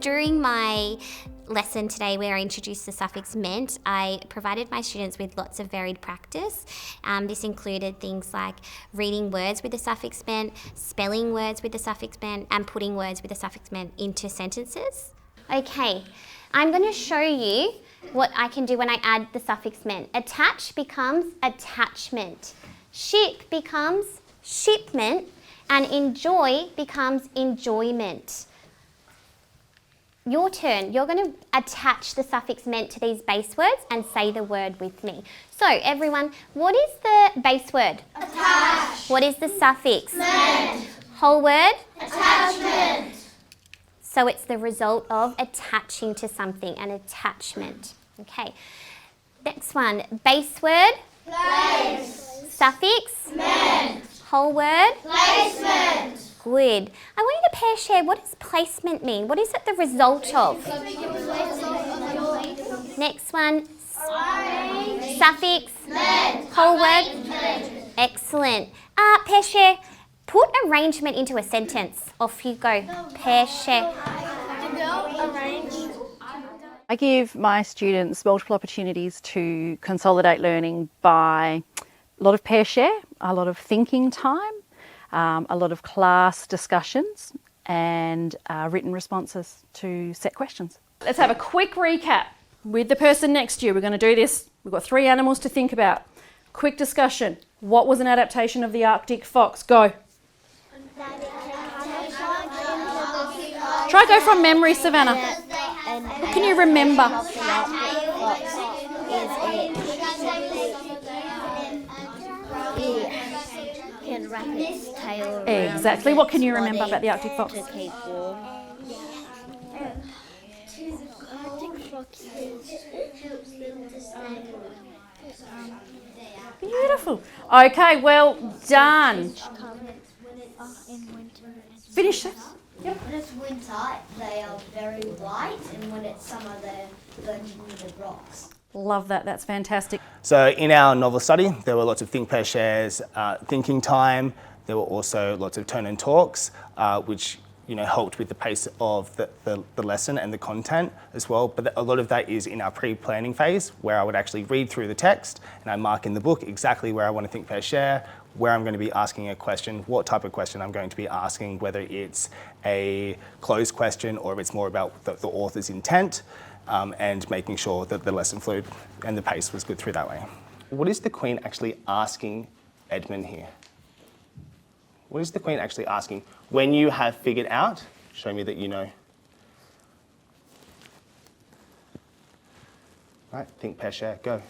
During my lesson today where I introduced the suffix ment, I provided my students with lots of varied practice. This included things like reading words with the suffix ment, spelling words with the suffix ment, and putting words with the suffix ment into sentences. Okay, I'm going to show you what I can do when I add the suffix ment. Attach becomes attachment. Ship becomes shipment, and enjoy becomes enjoyment. Your turn. You're going to attach the suffix ment to these base words and say the word with me. So everyone, what is the base word? Attach. What is the suffix? Ment. Whole word? Attachment. So it's the result of attaching to something, an attachment. Okay. Next one, base word? Place. Suffix? Ment. Whole word? Placement. Good. I want you to pair share. What does placement mean? What is it the result of? Next one. Suffix. Ment. Whole word. Excellent. Pair share. Put arrangement into a sentence. Off you go. Pair share. I give my students multiple opportunities to consolidate learning by a lot of pair share, a lot of thinking time, a lot of class discussions and written responses to set questions. Let's have a quick recap with the person next to you. We're going to do this. We've got 3 animals to think about. Quick discussion. What was an adaptation of the Arctic fox? Go. Try go from memory, Savannah. What can you remember? Can wrap its tail around. Exactly. What can you remember about the Arctic fox? To keep warm. Beautiful. Okay, well done. Finish it. Yep. When it's winter, they are very light, and when it's summer, they're blended into the rocks. Love that. That's fantastic. So in our novel study, there were lots of think, pair, shares, thinking time. There were also lots of turn and talks, which helped with the pace of the lesson and the content as well. But a lot of that is in our pre-planning phase, where I would actually read through the text and I mark in the book exactly where I want to think, pair, share, where I'm going to be asking a question, what type of question I'm going to be asking, whether it's a closed question or if it's more about the author's intent, and making sure that the lesson flowed and the pace was good through that way. What is the Queen actually asking Edmund here? What is the Queen actually asking? When you have figured out, show me that you know. Right, think, pair, share, go.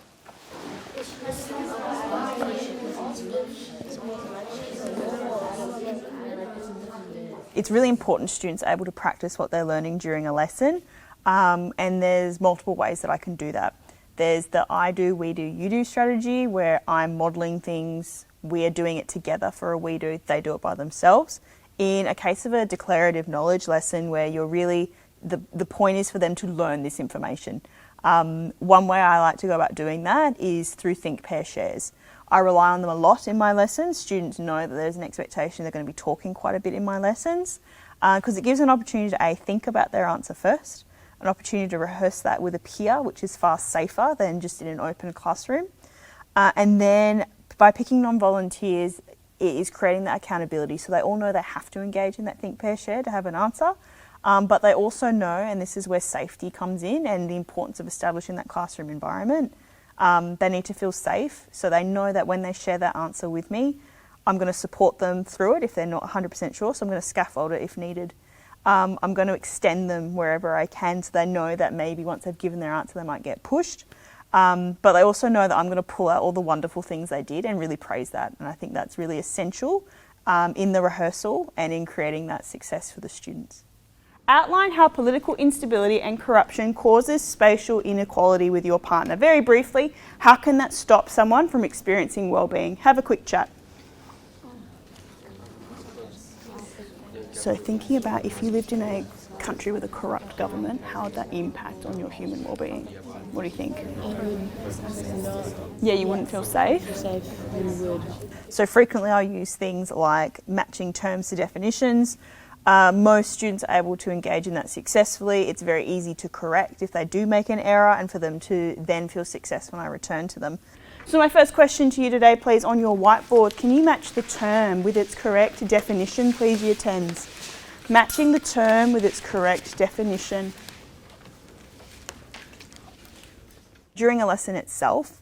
It's really important students are able to practice what they're learning during a lesson, and there's multiple ways that I can do that. There's the I do, we do, you do strategy, where I'm modelling things, we are doing it together for a we do, they do it by themselves. In a case of a declarative knowledge lesson where you're really, the point is for them to learn this information. One way I like to go about doing that is through think, pair, shares. I rely on them a lot in my lessons. Students know that there's an expectation they're going to be talking quite a bit in my lessons, because it gives an opportunity to think about their answer first, an opportunity to rehearse that with a peer, which is far safer than just in an open classroom. And then by picking non-volunteers, it is creating that accountability. So they all know they have to engage in that think, pair, share to have an answer. But they also know, and this is where safety comes in and the importance of establishing that classroom environment, they need to feel safe. So they know that when they share that answer with me, I'm going to support them through it if they're not 100% sure. So I'm going to scaffold it if needed. I'm going to extend them wherever I can so they know that maybe once they've given their answer, they might get pushed. But they also know that I'm going to pull out all the wonderful things they did and really praise that. And I think that's really essential in the rehearsal and in creating that success for the students. Outline how political instability and corruption causes spatial inequality with your partner. Very briefly, how can that stop someone from experiencing well-being? Have a quick chat. So thinking about if you lived in a country with a corrupt government, how would that impact on your human well-being? What do you think? Yeah, you wouldn't feel safe? So frequently I'll use things like matching terms to definitions, Most students are able to engage in that successfully. It's very easy to correct if they do make an error and for them to then feel success when I return to them. So my first question to you today, please, on your whiteboard, can you match the term with its correct definition, please, Year 10s? Matching the term with its correct definition. During a lesson itself,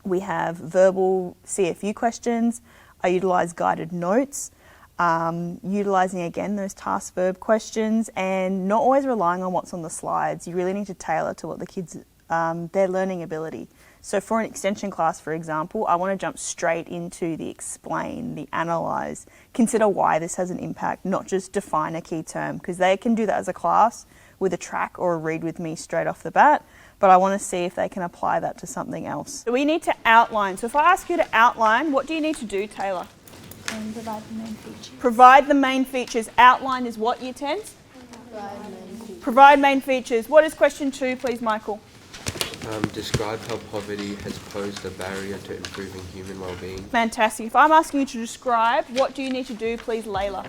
we have verbal CFU questions. I utilise guided notes, utilising again those task verb questions and not always relying on what's on the slides. You really need to tailor to what the kids, their learning ability. So for an extension class, for example, I want to jump straight into the explain, the analyse, consider why this has an impact, not just define a key term, because they can do that as a class with a track or a read with me straight off the bat, but I want to see if they can apply that to something else. So we need to outline. So if I ask you to outline, what do you need to do, Taylor? Provide the main features. Provide the main features. Outline is what, Year 10s? Provide main features. What is question 2, please, Michael? Describe how poverty has posed a barrier to improving human well-being. Fantastic. If I'm asking you to describe, what do you need to do, please, Layla?